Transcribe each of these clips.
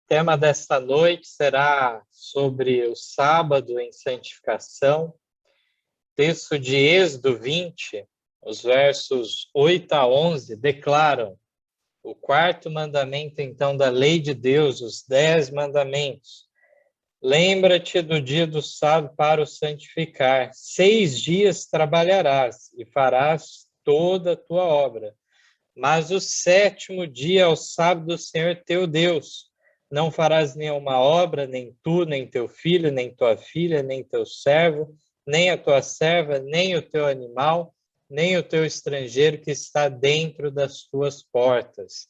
tema desta noite será sobre o sábado em santificação. Texto de Êxodo 20, os versos 8 a 11, declaram o quarto mandamento, então, da lei de Deus, os 10 mandamentos. Lembra-te do dia do sábado para o santificar. 6 dias trabalharás e farás toda a tua obra. Mas o sétimo dia é o sábado do Senhor teu Deus. Não farás nenhuma obra, nem tu, nem teu filho, nem tua filha, nem teu servo, nem a tua serva, nem o teu animal, nem o teu estrangeiro que está dentro das tuas portas.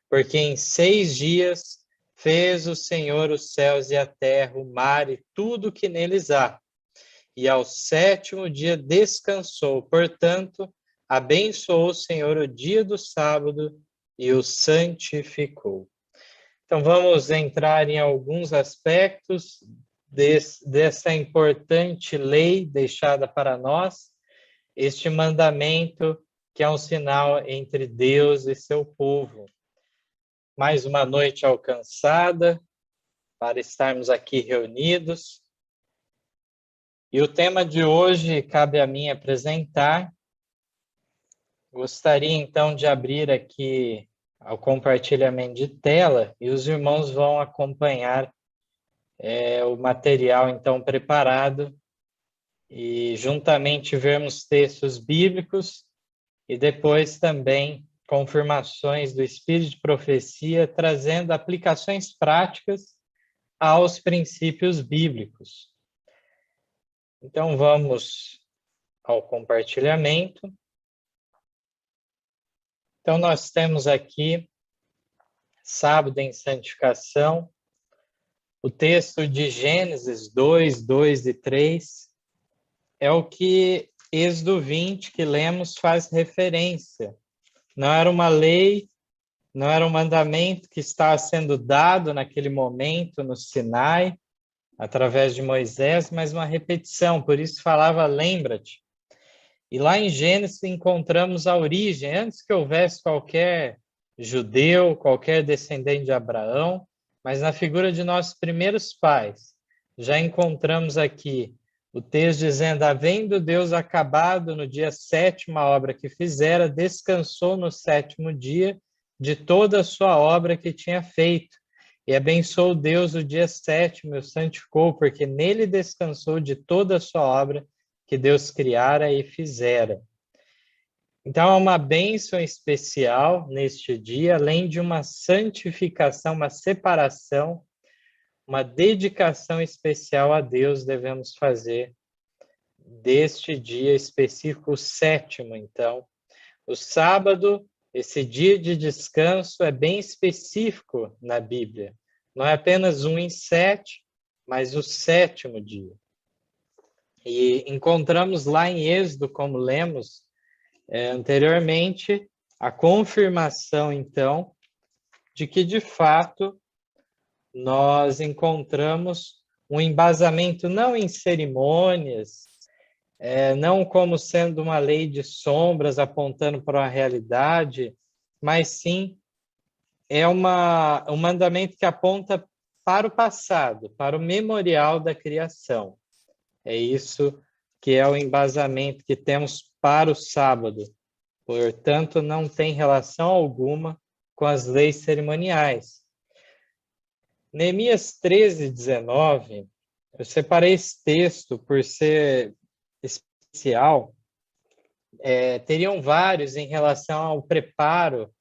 Porque em 6 dias fez o Senhor os céus e a terra, o mar e tudo que neles há. E ao sétimo dia descansou. Portanto, abençoou o Senhor o dia do sábado e o santificou. Então, vamos entrar em alguns aspectos dessa importante lei deixada para nós, este mandamento que é um sinal entre Deus e seu povo. Mais uma noite alcançada para estarmos aqui reunidos. E o tema de hoje cabe a mim apresentar. Gostaria, então, de abrir aqui ao compartilhamento de tela e os irmãos vão acompanhar o material, então, preparado e juntamente vermos textos bíblicos e depois também confirmações do Espírito de Profecia, trazendo aplicações práticas aos princípios bíblicos. Então, vamos ao compartilhamento. Então, nós temos aqui, sábado em santificação, o texto de Gênesis 2, 2 e 3, é o que Êxodo 20, que lemos, faz referência. Não era uma lei, não era um mandamento que estava sendo dado naquele momento no Sinai, através de Moisés, mas uma repetição, por isso falava, lembra-te. E lá em Gênesis encontramos a origem, antes que houvesse qualquer judeu, qualquer descendente de Abraão, mas na figura de nossos primeiros pais. Já encontramos aqui o texto dizendo, havendo Deus acabado no dia 7º a obra que fizera, descansou no 7º dia de toda a sua obra que tinha feito. E abençoou Deus o dia 7º e o santificou, porque nele descansou de toda a sua obra que Deus criara e fizera. Então, é uma bênção especial neste dia, além de uma santificação, uma separação, uma dedicação especial a Deus devemos fazer deste dia específico, o 7º, então. O sábado, esse dia de descanso, é bem específico na Bíblia. Não é apenas 1 em 7, mas o 7º dia. E encontramos lá em Êxodo, como lemos anteriormente, a confirmação, então, de que, de fato, nós encontramos um embasamento não em cerimônias, não como sendo uma lei de sombras apontando para a realidade, mas sim é um mandamento que aponta para o passado, para o memorial da criação. É isso que é o embasamento que temos para o sábado. Portanto, não tem relação alguma com as leis cerimoniais. Neemias 13, 19, eu separei esse texto por ser especial. Teriam vários em relação ao preparo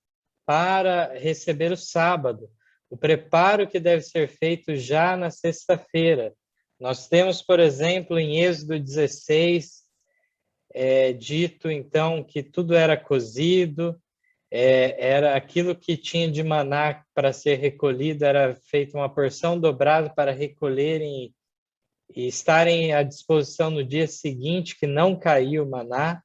para receber o sábado. O preparo que deve ser feito já na sexta-feira. Nós temos, por exemplo, em Êxodo 16, dito, então, que tudo era cozido, era aquilo que tinha de maná para ser recolhido, era feita uma porção dobrada para recolherem e estarem à disposição no dia seguinte, que não caiu o maná.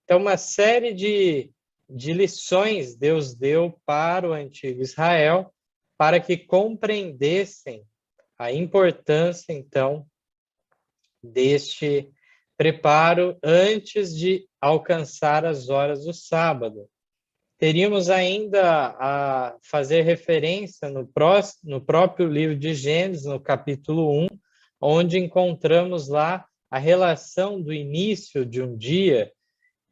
Então, uma série de lições Deus deu para o antigo Israel, para que compreendessem a importância, então, deste preparo antes de alcançar as horas do sábado. teríamos ainda a fazer referência no próprio livro de Gênesis, no capítulo 1, onde encontramos lá a relação do início de um dia,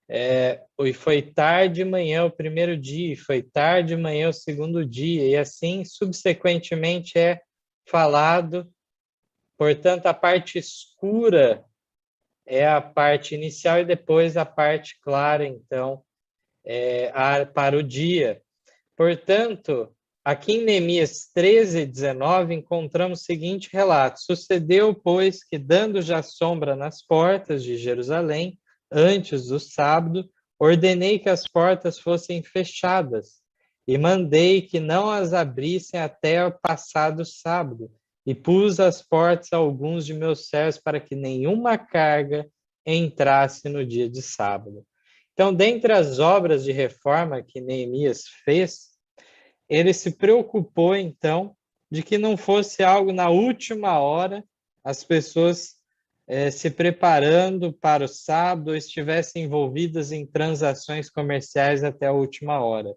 e foi tarde e manhã o primeiro dia, e foi tarde e manhã o segundo dia, e assim subsequentemente é falado. Portanto, a parte escura é a parte inicial e depois a parte clara, então, para o dia. Portanto, aqui em Neemias 13:19, encontramos o seguinte relato: Sucedeu, pois, que dando já sombra nas portas de Jerusalém, antes do sábado, ordenei que as portas fossem fechadas, e mandei que não as abrissem até o passado sábado, e pus as portas a alguns de meus servos para que nenhuma carga entrasse no dia de sábado. Então, dentre as obras de reforma que Neemias fez, ele se preocupou, então, de que não fosse algo na última hora, as pessoas se preparando para o sábado ou estivessem envolvidas em transações comerciais até a última hora.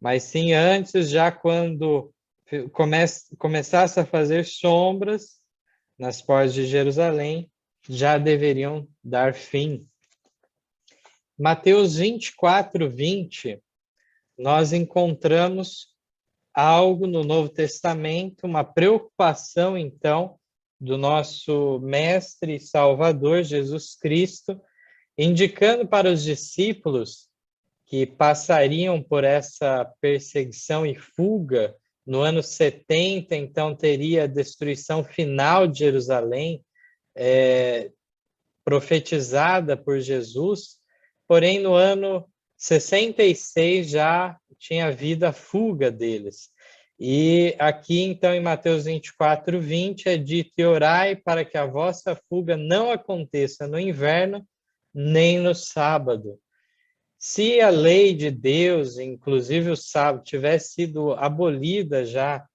Mas sim antes, já quando começasse a fazer sombras nas portas de Jerusalém, já deveriam dar fim. Mateus 24:20, nós encontramos algo no Novo Testamento, uma preocupação, então, do nosso Mestre e Salvador, Jesus Cristo, indicando para os discípulos que passariam por essa perseguição e fuga no ano 70, então teria a destruição final de Jerusalém, profetizada por Jesus, porém no ano 66 já tinha havido a fuga deles. E aqui, então, em Mateus 24:20, é dito: e orai para que a vossa fuga não aconteça no inverno, nem no sábado. Se a lei de Deus, inclusive o sábado, tivesse sido abolida já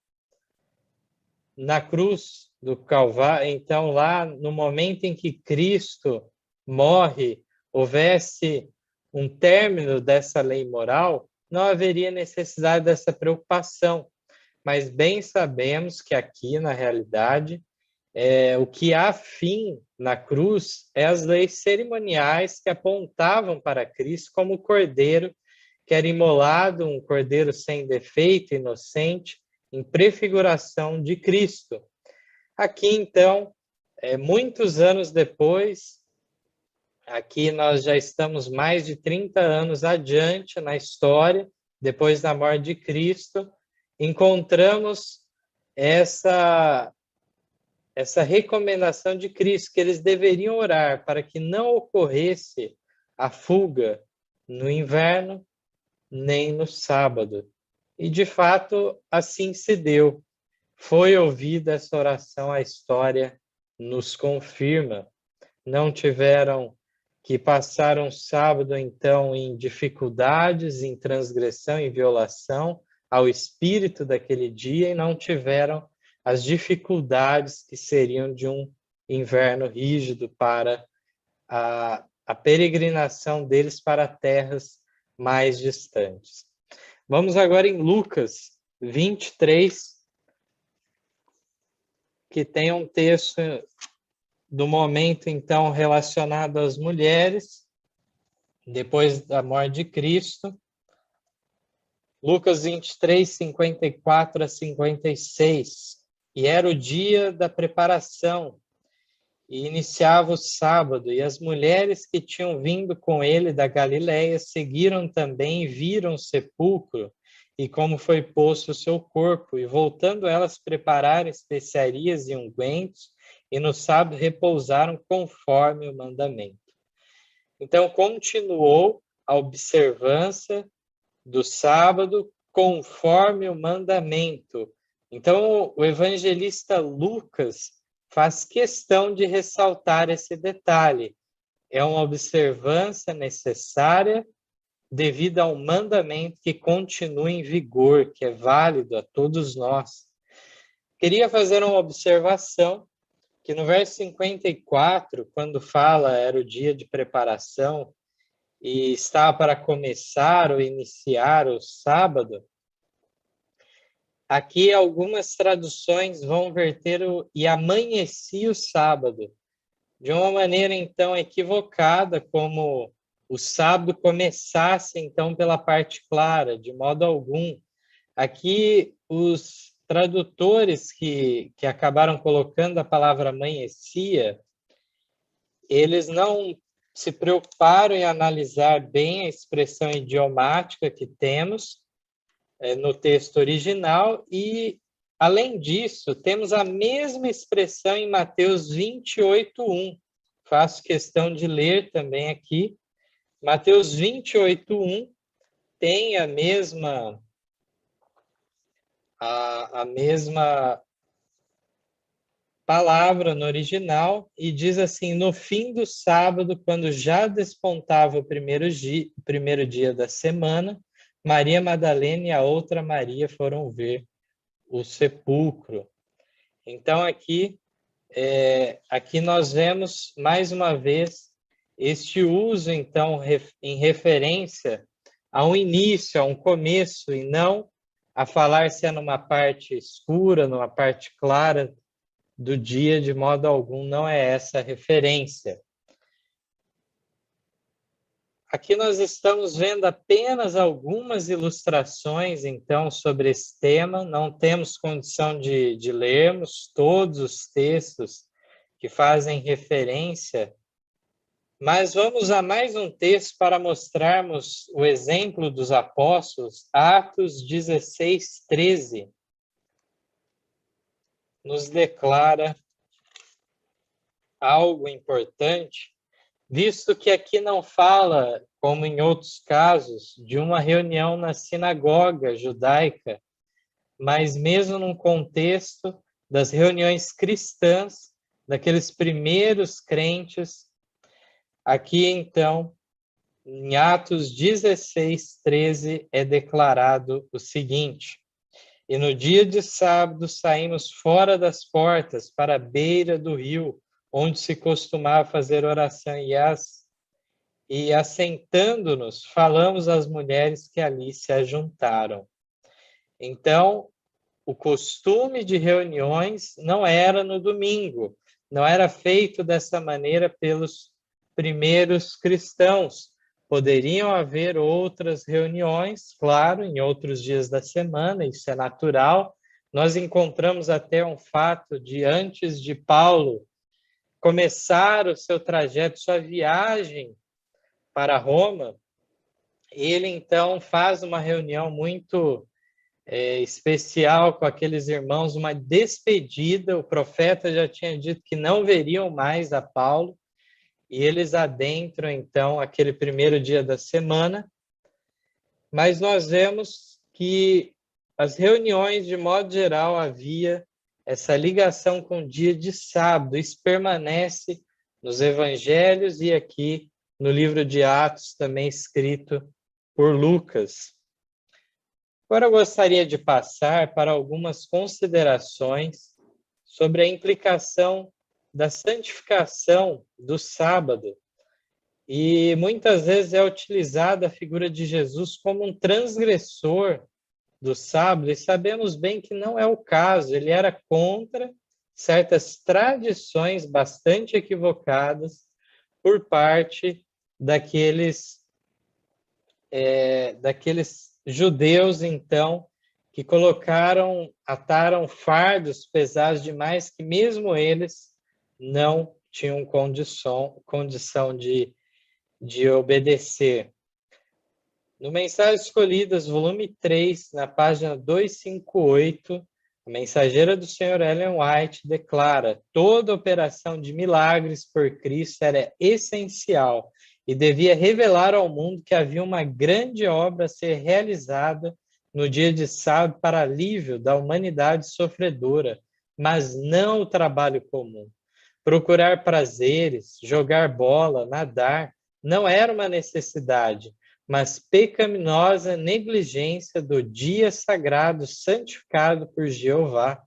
na cruz do Calvário, então lá no momento em que Cristo morre, houvesse um término dessa lei moral, não haveria necessidade dessa preocupação. Mas bem sabemos que aqui, na realidade, o que há fim na cruz é as leis cerimoniais que apontavam para Cristo como o cordeiro que era imolado, um cordeiro sem defeito, inocente, em prefiguração de Cristo. Aqui, então, muitos anos depois, aqui nós já estamos mais de 30 anos adiante na história, depois da morte de Cristo, encontramos essa recomendação de Cristo, que eles deveriam orar para que não ocorresse a fuga no inverno, nem no sábado. E, de fato, assim se deu. Foi ouvida essa oração, a história nos confirma. Não tiveram que passar um sábado, então, em dificuldades, em transgressão, em violação ao espírito daquele dia, e não tiveram as dificuldades que seriam de um inverno rígido para a peregrinação deles para terras mais distantes. Vamos agora em Lucas 23, que tem um texto do momento, então, relacionado às mulheres, depois da morte de Cristo. Lucas 23, 54 a 56. E era o dia da preparação, e iniciava o sábado, e as mulheres que tinham vindo com ele da Galiléia seguiram também e viram o sepulcro, e como foi posto o seu corpo, e voltando elas prepararam especiarias e ungüentos, e no sábado repousaram conforme o mandamento. Então, continuou a observância do sábado conforme o mandamento. Então, o evangelista Lucas faz questão de ressaltar esse detalhe. É uma observância necessária devido a um mandamento que continua em vigor, que é válido a todos nós. Queria fazer uma observação que no verso 54, quando fala era o dia de preparação, e está para começar ou iniciar o sábado, aqui algumas traduções vão verter o e amanhecia o sábado, de uma maneira então equivocada, como o sábado começasse então pela parte clara, de modo algum. Aqui os tradutores que acabaram colocando a palavra amanhecia, eles não se preocuparam em analisar bem a expressão idiomática que temos no texto original e, além disso, temos a mesma expressão em Mateus 28:1. Faço questão de ler também aqui. Mateus 28:1 tem a mesma palavra no original e diz assim: no fim do sábado, quando já despontava o primeiro dia da semana, Maria Madalena e a outra Maria foram ver o sepulcro. Então aqui nós vemos mais uma vez este uso então em referência a um início, a um começo, e não a falar se é numa parte escura, numa parte clara do dia, de modo algum, não é essa a referência. Aqui nós estamos vendo apenas algumas ilustrações, então, sobre esse tema. Não temos condição de lermos todos os textos que fazem referência, mas vamos a mais um texto para mostrarmos o exemplo dos apóstolos, Atos 16:13. Nos declara algo importante, visto que aqui não fala, como em outros casos, de uma reunião na sinagoga judaica, mas mesmo num contexto das reuniões cristãs, daqueles primeiros crentes. Aqui, então, em Atos 16:13, é declarado o seguinte: e no dia de sábado saímos fora das portas para a beira do rio, onde se costumava fazer oração, e assentando-nos, falamos às mulheres que ali se ajuntaram. Então, o costume de reuniões não era no domingo, não era feito dessa maneira pelos primeiros cristãos. Poderiam haver outras reuniões, claro, em outros dias da semana, isso é natural. Nós encontramos até um fato de antes de Paulo começar o seu trajeto, sua viagem para Roma, ele então faz uma reunião muito especial com aqueles irmãos, uma despedida. O profeta já tinha dito que não veriam mais a Paulo, e eles adentram então aquele primeiro dia da semana. Mas nós vemos que as reuniões, de modo geral, havia essa ligação com o dia de sábado. Isso permanece nos evangelhos e aqui no livro de Atos, também escrito por Lucas. Agora eu gostaria de passar para algumas considerações sobre a implicação da santificação do sábado. E muitas vezes é utilizada a figura de Jesus como um transgressor do sábado, e sabemos bem que não é o caso. Ele era contra certas tradições bastante equivocadas por parte daqueles judeus, então, que ataram fardos pesados demais, que mesmo eles não tinham condição de obedecer. No Mensagens Escolhidas, volume 3, na página 258, a mensageira do Sr. Ellen White declara: toda operação de milagres por Cristo era essencial e devia revelar ao mundo que havia uma grande obra a ser realizada no dia de sábado para alívio da humanidade sofredora, mas não o trabalho comum. Procurar prazeres, jogar bola, nadar, não era uma necessidade, mas pecaminosa negligência do dia sagrado santificado por Jeová.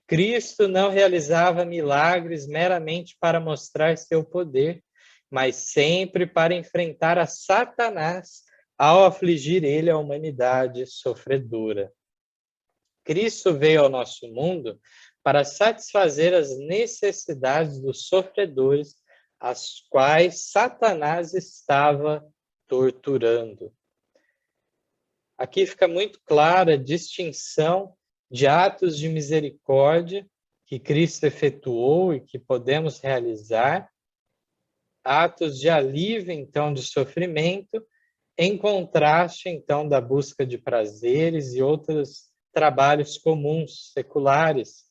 Cristo não realizava milagres meramente para mostrar seu poder. mas sempre para enfrentar a Satanás ao afligir ele a humanidade sofredora. Cristo veio ao nosso mundo para satisfazer as necessidades dos sofredores, as quais Satanás estava torturando. Aqui fica muito clara a distinção de atos de misericórdia que Cristo efetuou e que podemos realizar, atos de alívio, então, de sofrimento, em contraste, então, da busca de prazeres e outros trabalhos comuns, seculares.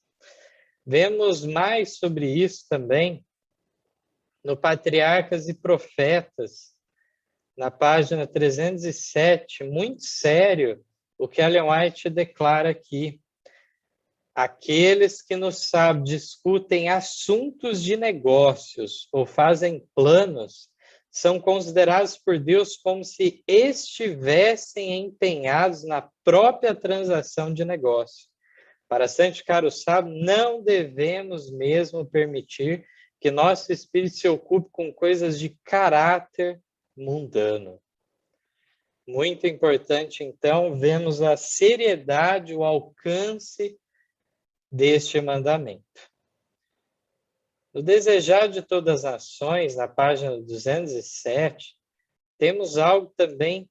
Vemos mais sobre isso também no Patriarcas e Profetas, na página 307, muito sério o que Ellen White declara aqui. Aqueles que no sábado discutem assuntos de negócios ou fazem planos são considerados por Deus como se estivessem empenhados na própria transação de negócio. Para santificar o sábado, não devemos mesmo permitir que nosso espírito se ocupe com coisas de caráter mundano. Muito importante, então, vemos a seriedade, o alcance deste mandamento. No Desejar de Todas as Ações, na página 207, temos algo também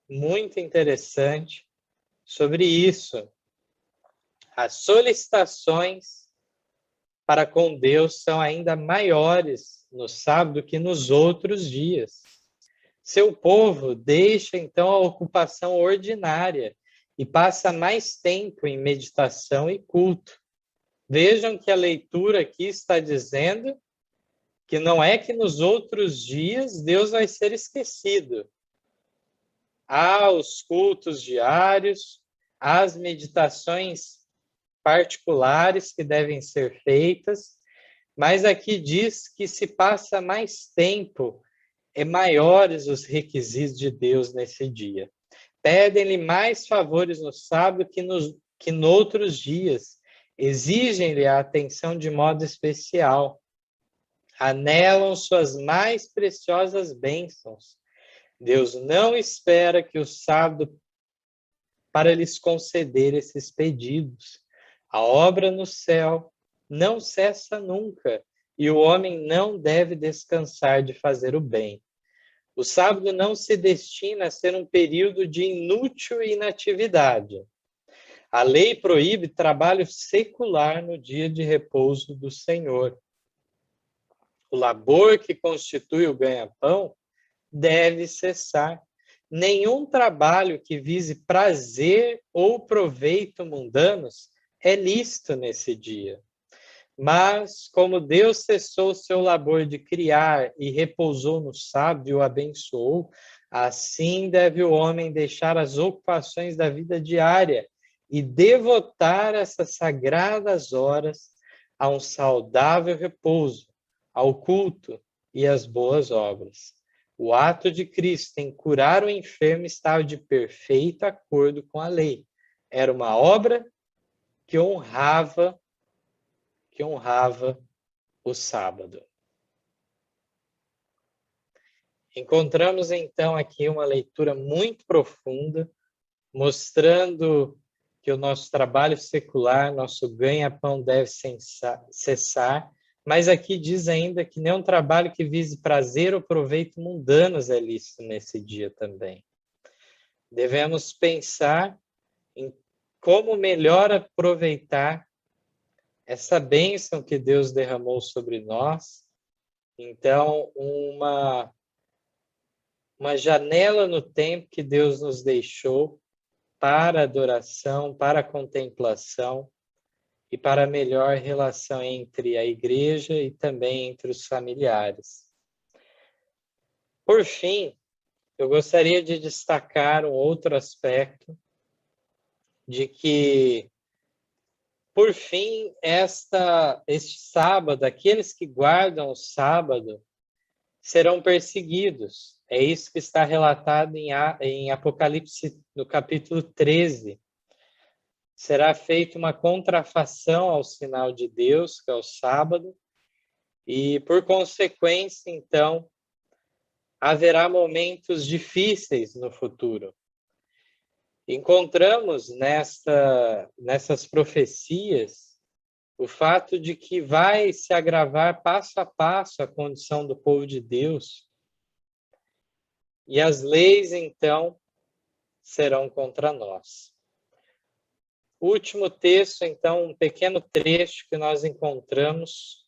muito interessante sobre isso. As solicitações para com Deus são ainda maiores no sábado que nos outros dias. Seu povo deixa, então, a ocupação ordinária e passa mais tempo em meditação e culto. Vejam que a leitura aqui está dizendo que não é que nos outros dias Deus vai ser esquecido. Há os cultos diários, há as meditações particulares que devem ser feitas, mas aqui diz que se passa mais tempo, maiores os requisitos de Deus nesse dia. Pedem-lhe mais favores no sábado que noutros dias. Exigem-lhe a atenção de modo especial. Anelam suas mais preciosas bênçãos. Deus não espera que o sábado para lhes conceder esses pedidos. A obra no céu não cessa nunca, e o homem não deve descansar de fazer o bem. O sábado não se destina a ser um período de inútil inatividade. A lei proíbe trabalho secular no dia de repouso do Senhor. O labor que constitui o ganha-pão deve cessar. Nenhum trabalho que vise prazer ou proveito mundanos é lícito nesse dia. Mas, como Deus cessou o seu labor de criar e repousou no sábado e o abençoou, assim deve o homem deixar as ocupações da vida diária e devotar essas sagradas horas a um saudável repouso, ao culto e às boas obras. O ato de Cristo em curar o enfermo estava de perfeito acordo com a lei. Era uma obra que honrava o sábado. Encontramos então aqui uma leitura muito profunda, mostrando que o nosso trabalho secular, nosso ganha-pão deve cessar, mas aqui diz ainda que nenhum trabalho que vise prazer ou proveito mundanos é lícito nesse dia também. Devemos pensar em como melhor aproveitar essa bênção que Deus derramou sobre nós. Então, uma janela no tempo que Deus nos deixou para adoração, para contemplação e para a melhor relação entre a igreja e também entre os familiares. Por fim, eu gostaria de destacar um outro aspecto de que, por fim, este sábado, aqueles que guardam o sábado serão perseguidos. É isso que está relatado em Apocalipse, no capítulo 13. Será feita uma contrafação ao sinal de Deus, que é o sábado, e, por consequência, então, haverá momentos difíceis no futuro. Encontramos nessas profecias o fato de que vai se agravar passo a passo a condição do povo de Deus, e as leis, então, serão contra nós. O último texto, então, um pequeno trecho que nós encontramos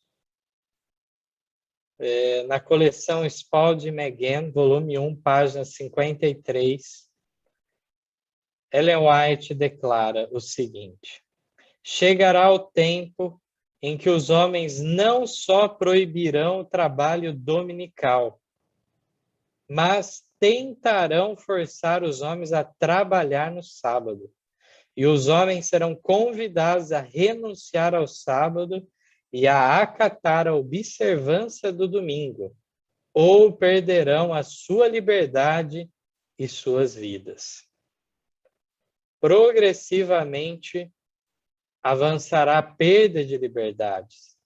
na coleção Spalding Maguen, volume 1, página 53. Ellen White declara o seguinte: chegará o tempo em que os homens não só proibirão o trabalho dominical, mas tentarão forçar os homens a trabalhar no sábado. E os homens serão convidados a renunciar ao sábado e a acatar a observância do domingo, ou perderão a sua liberdade e suas vidas. Progressivamente avançará a perda de liberdades.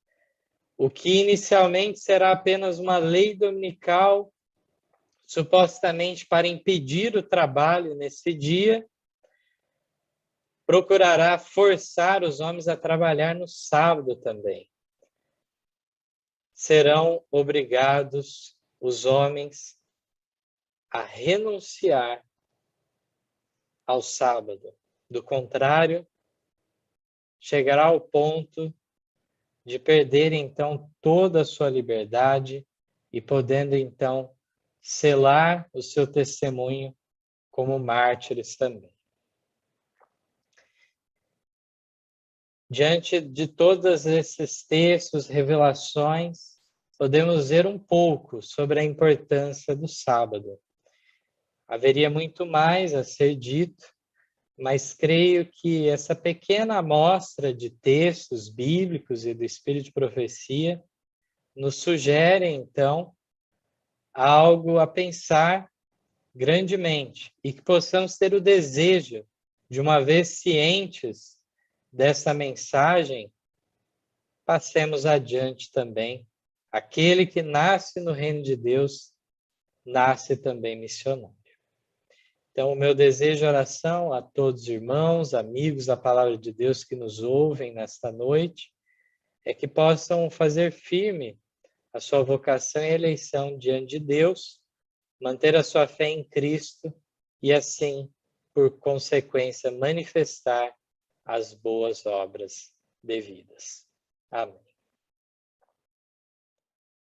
O que inicialmente será apenas uma lei dominical, supostamente para impedir o trabalho nesse dia, procurará forçar os homens a trabalhar no sábado também. Serão obrigados os homens a renunciar ao sábado. Do contrário, chegará ao ponto de perder, então, toda a sua liberdade e podendo, então, selar o seu testemunho como mártires também. Diante de todos esses textos, revelações, podemos ver um pouco sobre a importância do sábado. Haveria muito mais a ser dito, mas creio que essa pequena amostra de textos bíblicos e do Espírito de Profecia nos sugere, então, algo a pensar grandemente e que possamos ter o desejo de, uma vez cientes dessa mensagem, passemos adiante também. Aquele que nasce no reino de Deus, nasce também missionário. Então, o meu desejo de oração a todos os irmãos, amigos da Palavra de Deus que nos ouvem nesta noite, é que possam fazer firme a sua vocação e eleição diante de Deus, manter a sua fé em Cristo e, assim, por consequência, manifestar as boas obras devidas. Amém.